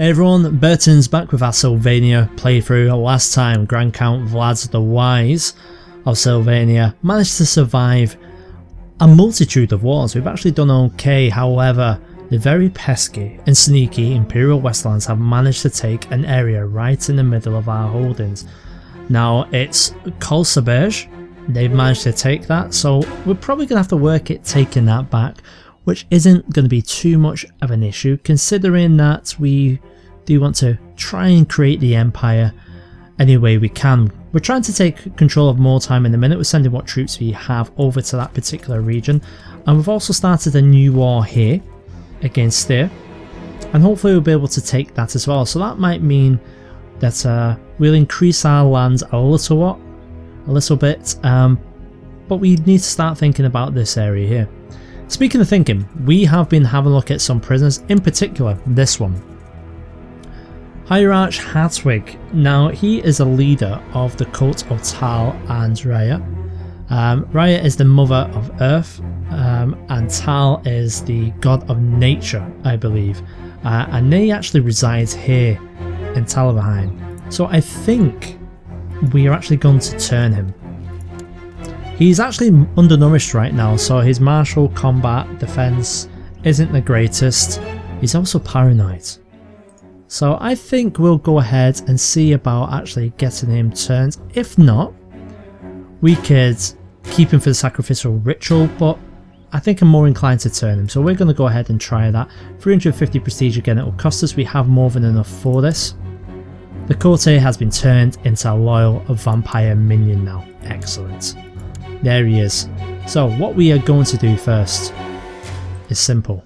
Hey everyone, Burton's back with our Sylvania playthrough. Last time, Grand Count Vlad the Wise of Sylvania managed to survive a multitude of wars. We've actually done okay, however, the very pesky and sneaky Imperial Westlands have managed to take an area right in the middle of our holdings. Now it's Crusader, they've managed to take that, so we're probably going to have to work at taking that back, which isn't going to be too much of an issue considering that we do want to try and create the empire any way we can. We're trying to take control of more time in a minute. We're sending what troops we have over to that particular region, and we've also started a new war here against Styr, and hopefully we'll be able to take that as well. So that might mean that we'll increase our lands a little bit, but we need to start thinking about this area here. Speaking of thinking, we have been having a look at some prisoners, in particular this one. Hierarch Hartwig. Now he is a leader of the cult of Tal and Raya. Raya is the mother of Earth, and Tal is the god of nature, I believe. And they actually resides here in Talabheim. So I think we are actually going to turn him. He's actually undernourished right now, so his martial combat defense isn't the greatest. He's also paranoid. So I think we'll go ahead and see about actually getting him turned. If not, we could keep him for the sacrificial ritual, but I think I'm more inclined to turn him. So we're going to go ahead and try that. 350 prestige again, it will cost us. We have more than enough for this. The courtier has been turned into a loyal vampire minion now. Excellent. There he is. So what we are going to do first is simple.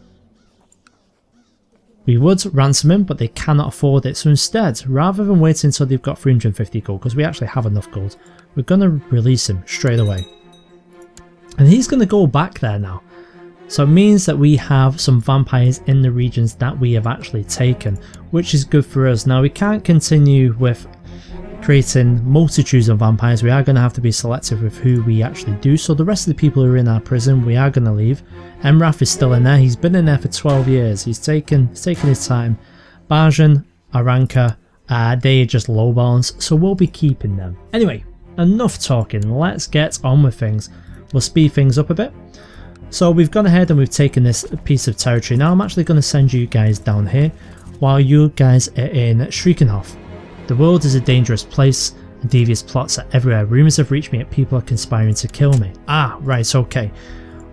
We would ransom him, but they cannot afford it, so instead, rather than waiting until they've got 350 gold, because we actually have enough gold, we're going to release him straight away. And he's going to go back there now. So it means that we have some vampires in the regions that we have actually taken, which is good for us. Now we can't continue with creating multitudes of vampires. We are going to have to be selective with who we actually do. So the rest of the people who are in our prison, we are going to leave. Emrath is still in there. He's been in there for 12 years. He's taken his time. Bajan, Aranka, they are just lowballs, so we'll be keeping them. Anyway, enough talking. Let's get on with things. We'll speed things up a bit. So we've gone ahead and we've taken this piece of territory. Now I'm actually going to send you guys down here while you guys are in Shriekenhof. The world is a dangerous place and devious plots are everywhere. Rumours have reached me that people are conspiring to kill me. Ah, right, okay.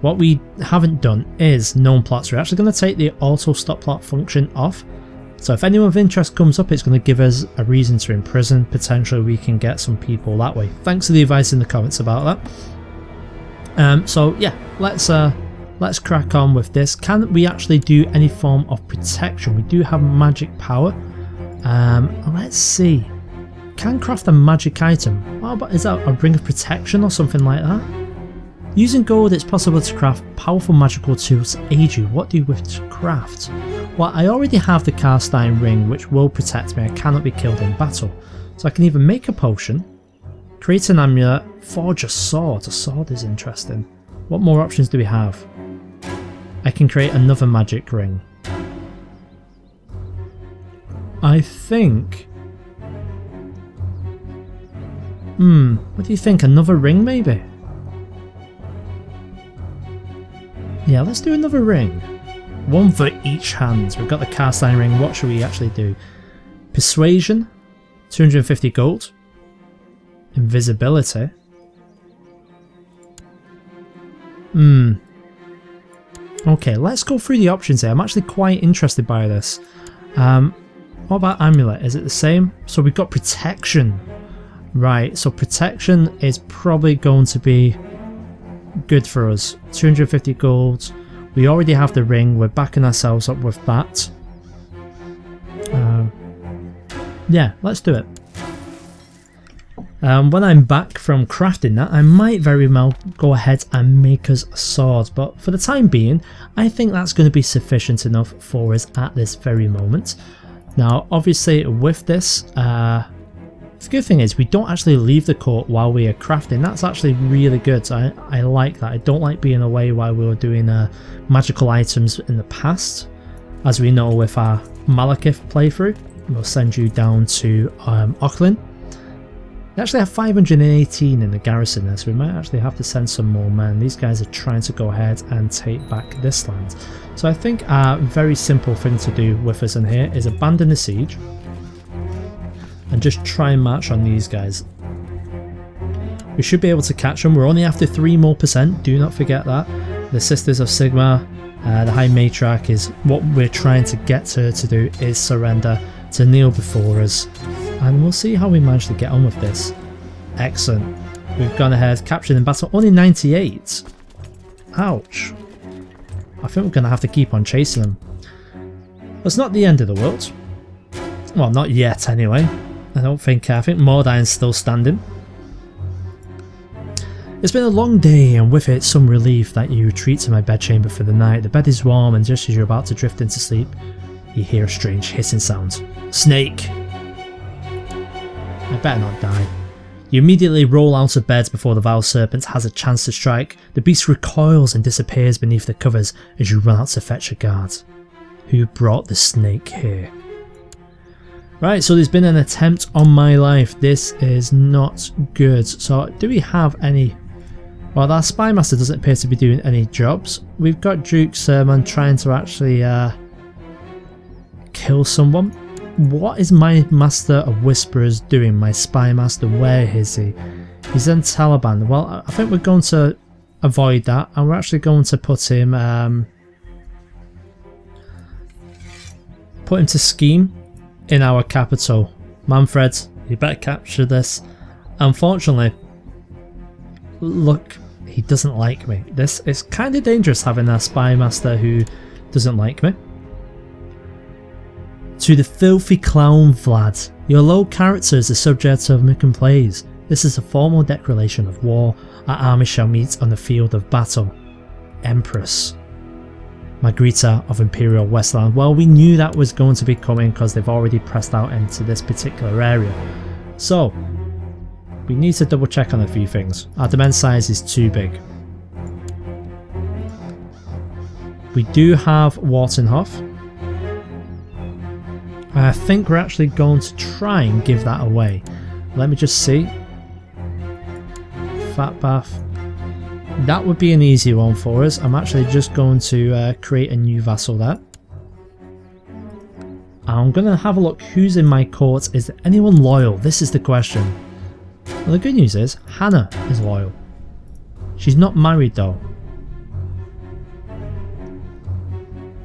What we haven't done is known plots. We're actually going to take the auto stop plot function off. So if anyone of interest comes up, it's going to give us a reason to imprison. Potentially we can get some people that way. Thanks for the advice in the comments about that. So yeah, let's crack on with this. Can we actually do any form of protection? We do have magic power. Let's see. Can craft a magic item. What about, is that a ring of protection or something like that? Using gold, it's possible to craft powerful magical tools to aid you. What do you wish to craft? Well, I already have the Carstein ring, which will protect me. I cannot be killed in battle. So I can either make a potion, create an amulet, forge a sword. A sword is interesting. What more options do we have? I can create another magic ring. I think... what do you think? Another ring maybe? Yeah, let's do another ring. One for each hand. We've got the Carstein ring. What should we actually do? Persuasion, 250 gold. Invisibility. Okay, let's go through the options here. I'm actually quite interested by this. What about amulet? Is it the same? So we've got protection. Right, so protection is probably going to be good for us. 250 gold. We already have the ring. We're backing ourselves up with that. Yeah, let's do it. When I'm back from crafting that, I might very well go ahead and make us a sword, but for the time being, I think that's going to be sufficient enough for us at this very moment. Now, obviously, with this, the good thing is we don't actually leave the court while we are crafting. That's actually really good. I like that. I don't like being away while we were doing magical items in the past. as we know with our Malekith playthrough. We'll send you down to Auckland. They actually have 518 in the garrison there, so we might actually have to send some more men. These guys are trying to go ahead and take back this land. So I think a very simple thing to do with us in here is abandon the siege and just try and march on these guys. We should be able to catch them. We're only after 3% more, do not forget that. The Sisters of Sigmar, the High Matriarch, is what we're trying to get her to do, is surrender, to kneel before us. And we'll see how we manage to get on with this. Excellent. We've gone ahead, captured in battle. Only 98. Ouch. I think we're going to have to keep on chasing them. It's not the end of the world. Well, not yet anyway. I think Mordine's still standing. It's been a long day, and with it some relief that you retreat to my bedchamber for the night. The bed is warm, and just as you're about to drift into sleep, you hear a strange hissing sound. Snake! I better not die. You immediately roll out of bed before the vile serpent has a chance to strike. The beast recoils and disappears beneath the covers as you run out to fetch a guard. Who brought the snake here? Right, so there's been an attempt on my life. This is not good. So do we have any... Well, our spy master doesn't appear to be doing any jobs. We've got Duke Sermon trying to actually kill someone. What is my Master of Whisperers doing? My Spy Master, where is he? He's in Taliban. Well, I think we're going to avoid that, and we're actually going to put him to scheme in our capital. Manfred, you better capture this. Unfortunately, look, he doesn't like me. This is kind of dangerous, having a Spy Master who doesn't like me. To the filthy clown, Vlad. Your low character is the subject of my complaints. This is a formal declaration of war. Our army shall meet on the field of battle. Empress. Margarita of Imperial Westland. Well, we knew that was going to be coming because they've already pressed out into this particular area. So, we need to double check on a few things. Our domain size is too big. We do have Wartenhof. I think we're actually going to try and give that away. Let me just see. Fat Bath. That would be an easy one for us. I'm actually just going to create a new vassal there. I'm going to have a look who's in my court. Is there anyone loyal? This is the question. Well, the good news is Hannah is loyal. She's not married though.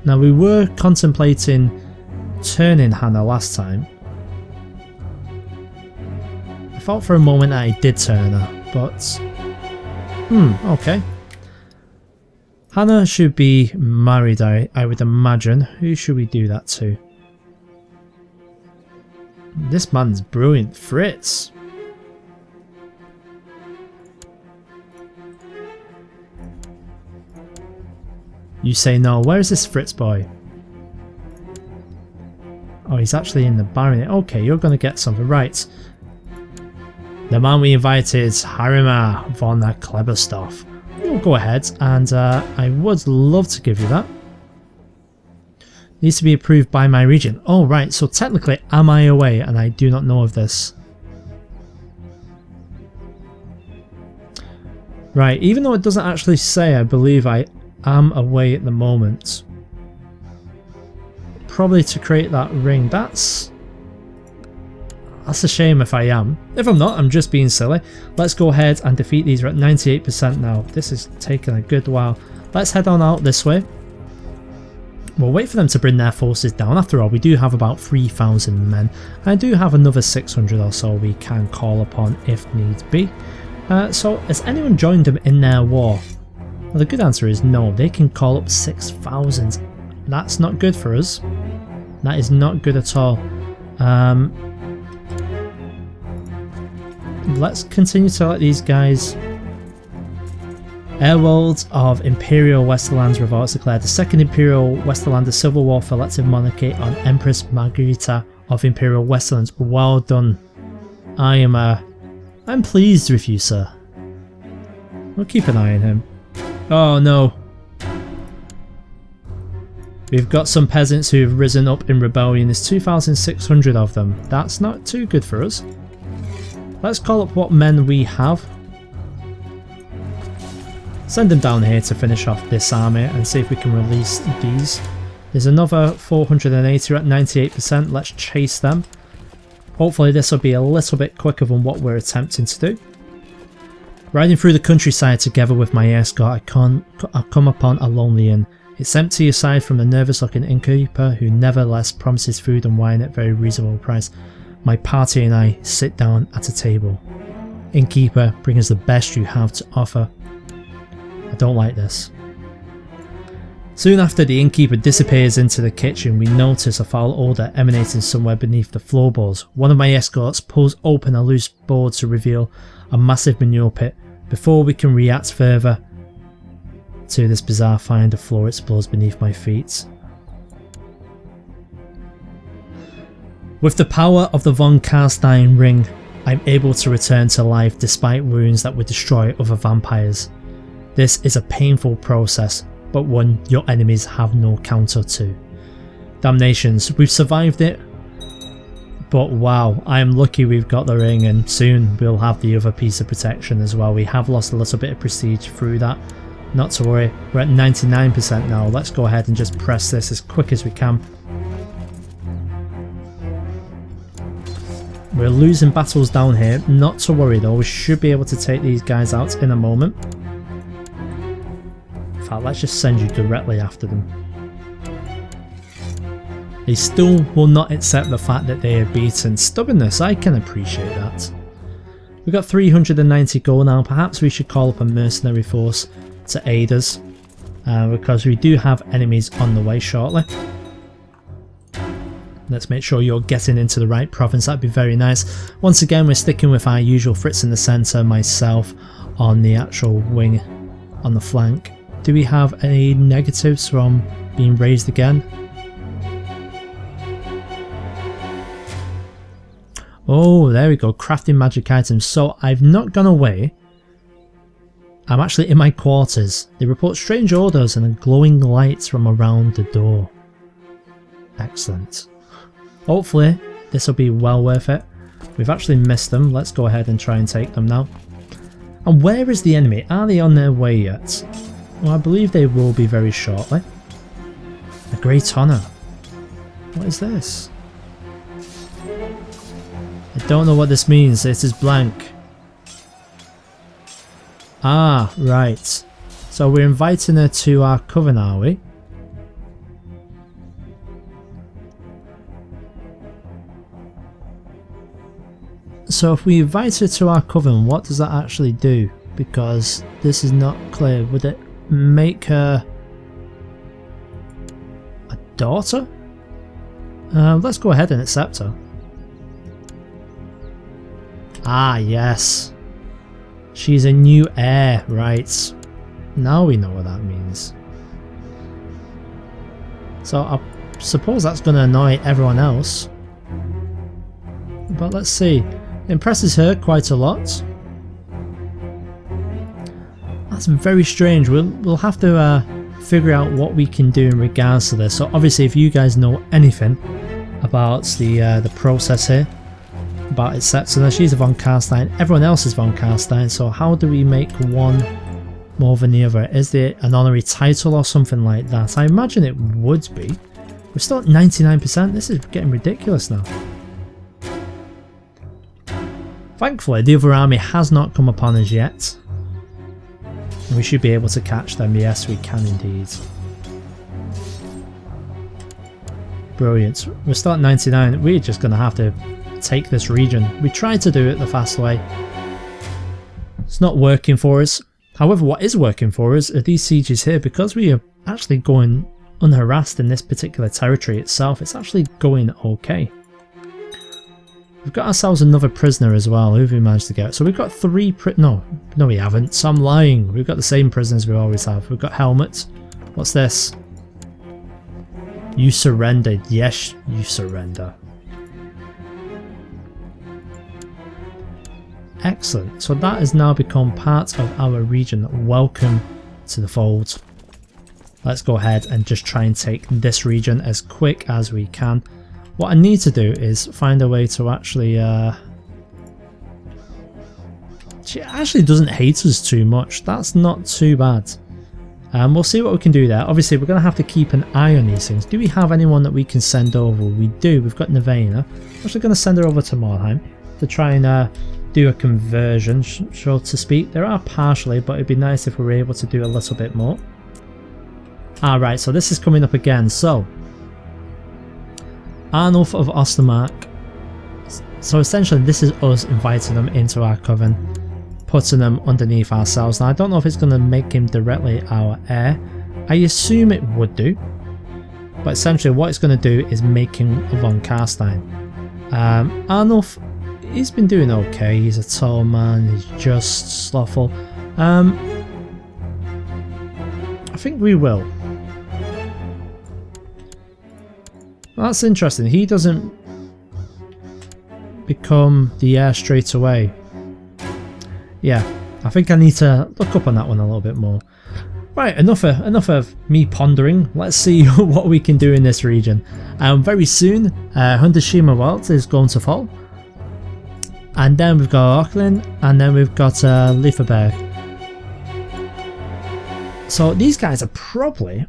Now we were contemplating turning Hannah last time. I thought for a moment that I did turn her, but okay. Hannah should be married, I would imagine. Who should we do that to? This man's brilliant. Fritz. You say no. Where is this Fritz boy? Oh, he's actually in the barony. Okay, you're going to get something. Right. The man we invited, Harima von der Kleberstoff. We'll go ahead, and I would love to give you that. Needs to be approved by my region. Oh, right. So technically, am I away? And I do not know of this. Right. Even though it doesn't actually say, I believe I am away at the moment. Probably to create that ring. That's a shame if I am. If I'm not, I'm just being silly. Let's go ahead and defeat these. We're at 98% now. This is taking a good while. Let's head on out this way. We'll wait for them to bring their forces down. After all, we do have about 3,000 men. I do have another 600 or so we can call upon if need be. So has anyone joined them in their war? Well, the good answer is no. They can call up 6,000. That's not good for us. That is not good at all. Let's continue to let these guys... Airworld of Imperial Westerlands revolts declared the Second Imperial Westerlander Civil War for elective monarchy on Empress Margarita of Imperial Westerlands. Well done. I'm pleased with you, sir. We'll keep an eye on him. Oh no. We've got some peasants who have risen up in rebellion. There's 2,600 of them. That's not too good for us. Let's call up what men we have. Send them down here to finish off this army and see if we can release these. There's another 480 at 98%. Let's chase them. Hopefully this will be a little bit quicker than what we're attempting to do. Riding through the countryside together with my escort, I come upon a lonely inn. It's empty aside from a nervous looking innkeeper who nevertheless promises food and wine at very reasonable price. My party and I sit down at a table. Innkeeper, bring us the best you have to offer. I don't like this. Soon after the innkeeper disappears into the kitchen, we notice a foul odour emanating somewhere beneath the floorboards. One of my escorts pulls open a loose board to reveal a massive manure pit. Before we can react further to this bizarre find, the floor explodes beneath my feet. With the power of the von Carstein ring, I'm able to return to life despite wounds that would destroy other vampires. This is a painful process, but one your enemies have no counter to. Damnations, we've survived it, but wow, I am lucky we've got the ring, and soon we'll have the other piece of protection as well. We have lost a little bit of prestige through that. Not to worry, we're at 99% now. Let's go ahead and just press this as quick as we can. We're losing battles down here. Not to worry though, we should be able to take these guys out in a moment. In fact, let's just send you directly after them. They still will not accept the fact that they are beaten. Stubbornness, I can appreciate that. We've got 390 gold now. Perhaps we should call up a mercenary force to aid us, because we do have enemies on the way shortly. Let's make sure you're getting into the right province, that'd be very nice. Once again, we're sticking with our usual Fritz in the centre, myself on the actual wing on the flank. Do we have any negatives from being raised again? Oh, there we go, crafting magic items. So I've not gone away. I'm actually in my quarters. They report strange odours and glowing lights from around the door. Excellent. Hopefully this will be well worth it. We've actually missed them. Let's go ahead and try and take them now. And where is the enemy? Are they on their way yet? Well, I believe they will be very shortly. A great honour. What is this? I don't know what this means. It is blank. Ah, right. So we're inviting her to our coven, are we? So if we invite her to our coven, what does that actually do? Because this is not clear. Would it make her a daughter? Let's go ahead and accept her. Ah, yes. She's a new heir, right. Now we know what that means. So I suppose that's going to annoy everyone else. But let's see. Impresses her quite a lot. That's very strange. We'll have to figure out what we can do in regards to this. So obviously if you guys know anything about the process here, about accepting her, she's a von Carstein, everyone else is von Carstein, so how do we make one more than the other? Is there an honorary title or something like that? I imagine it would be. We're still at 99%, this is getting ridiculous now. Thankfully the other army has not come upon us yet. We should be able to catch them, yes we can indeed. Brilliant, we're still at 99, we're just going to have to take this region. We tried to do it the fast way. It's not working for us. However, what is working for us are these sieges here. Because we are actually going unharassed in this particular territory itself, it's actually going okay. We've got ourselves another prisoner as well. Who have we managed to get? So we've got three no we haven't. So I'm lying. We've got the same prisoners we always have. We've got Helmet. What's this? You surrendered. Yes, you surrender. Excellent, so that has now become part of our region. Welcome to the fold. let's go ahead and just try and take this region as quick as we can. What I need to do is find a way to actually... she actually doesn't hate us too much. That's not too bad. We'll see what we can do there. Obviously, we're going to have to keep an eye on these things. Do we have anyone that we can send over? We do. We've got Nevena. I'm actually going to send her over to Mordheim to try and do a conversion, so to speak. There are partially, but it'd be nice if we were able to do a little bit more. Alright, so this is coming up again. So, Arnulf of Ostermark. So essentially, this is us inviting them into our coven, putting them underneath ourselves. Now, I don't know if it's going to make him directly our heir. I assume it would do. But essentially, what it's going to do is make him von Carstein. Arnulf, he's been doing okay. He's a tall man. He's just slothful. I think we will. That's interesting. He doesn't become the heir straight away. Yeah, I think I need to look up on that one a little bit more. Right, enough of me pondering. Let's see what we can do in this region. Very soon, Hundershima World is going to fall. And then we've got Auckland, and then we've got Lieferberg. So these guys are probably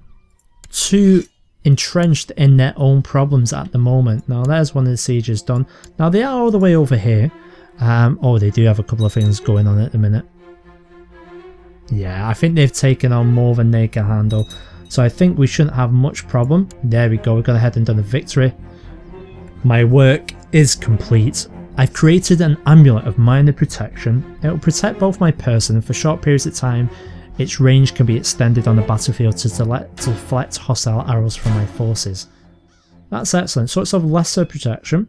too entrenched in their own problems at the moment. Now there's one of the sieges done. Now they are all the way over here. Oh, they do have a couple of things going on at the minute. Yeah, I think they've taken on more than they can handle. So I think we shouldn't have much problem. There we go, we've gone ahead and done a victory. My work is complete. I've created an amulet of minor protection. It will protect both my person, and for short periods of time its range can be extended on the battlefield to deflect hostile arrows from my forces. That's excellent. So it's of lesser protection.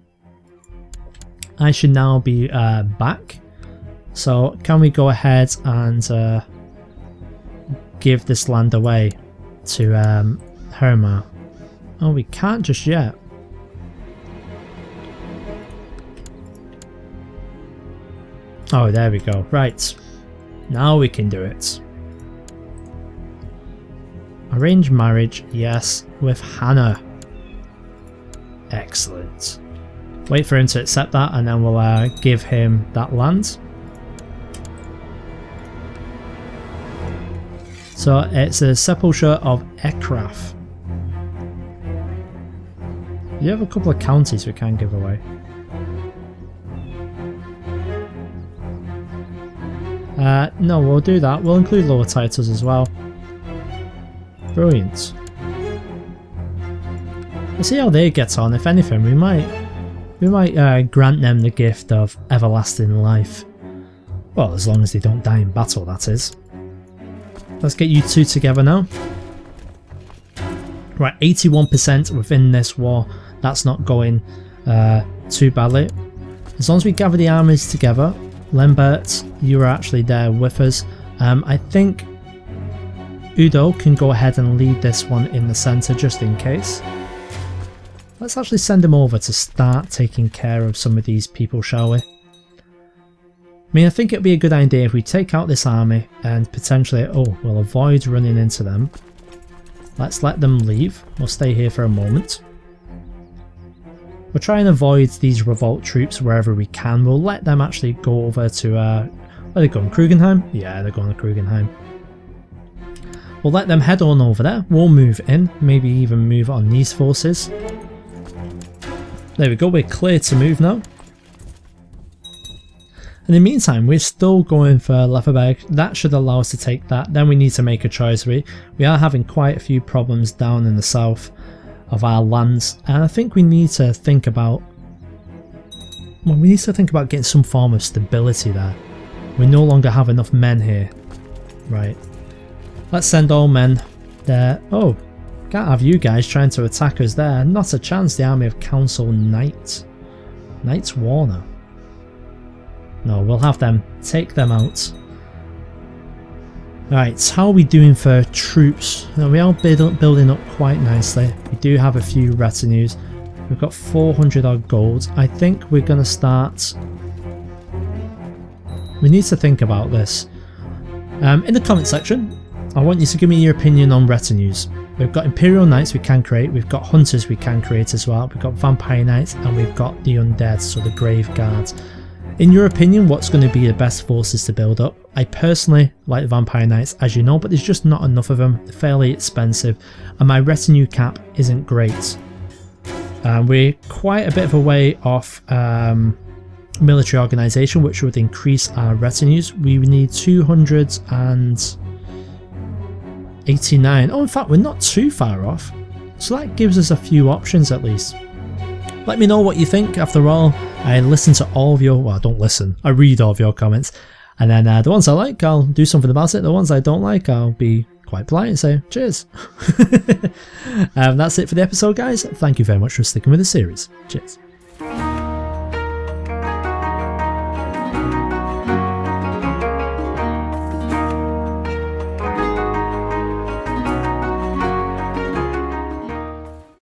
I should now be back. So can we go ahead and give this land away to Hermar? Oh, we can't just yet. Oh, there we go. Right. Now we can do it. Arrange marriage, yes, with Hannah. Excellent. Wait for him to accept that and then we'll give him that land. So it's a sepulchre of Ekraf. You have a couple of counties we can give away. No, we'll do that. We'll include lower titles as well. Brilliant. We'll see how they get on. If anything, we might grant them the gift of everlasting life. Well, as long as they don't die in battle, that is. Let's get you two together now. Right, 81% within this war. That's not going too badly. As long as we gather the armies together. Lambert, you are actually there with us. I think Udo can go ahead and lead this one in the centre just in case. Let's actually send him over to start taking care of some of these people, shall we? I mean, I think it would be a good idea if we take out this army and potentially, we'll avoid running into them. Let's let them leave. We'll stay here for a moment. We'll try and avoid these revolt troops wherever we can. We'll let them actually go over to, where are they going, Krugenheim? Yeah, they're going to Krugenheim. We'll let them head on over there. We'll move in, maybe even move on these forces. There we go, we're clear to move now. In the meantime, we're still going for Lieferberg. That should allow us to take that. Then we need to make a choice. We are having quite a few problems down in the south of our lands, and I think we need to think about getting some form of stability there. We no longer have enough men here. Right. Let's send all men there. Oh, can't have you guys trying to attack us there. Not a chance. The army of Council Knight. Knight's Warner. No, we'll have them. Take them out. Right, how are we doing for troops? Now, we are building up quite nicely. We do have a few retinues. We've got 400 odd gold. I think we're going to start... We need to think about this. In the comment section, I want you to give me your opinion on retinues. We've got Imperial Knights we can create, we've got Hunters we can create as well, we've got Vampire Knights, and we've got the Undead, so the Grave Guards. In your opinion, what's going to be the best forces to build up? I personally like the Vampire Knights, as you know, but there's just not enough of them. They're fairly expensive, and my retinue cap isn't great. We're quite a bit of a way off military organisation, which would increase our retinues. We need 289. Oh, in fact, we're not too far off. So that gives us a few options at least. Let me know what you think. After all, I listen to all of your, well, I don't listen, I read all of your comments, and then the ones I like, I'll do something about it. The ones I don't like, I'll be quite polite and say cheers. That's it for the episode, guys. Thank you very much for sticking with the series. Cheers.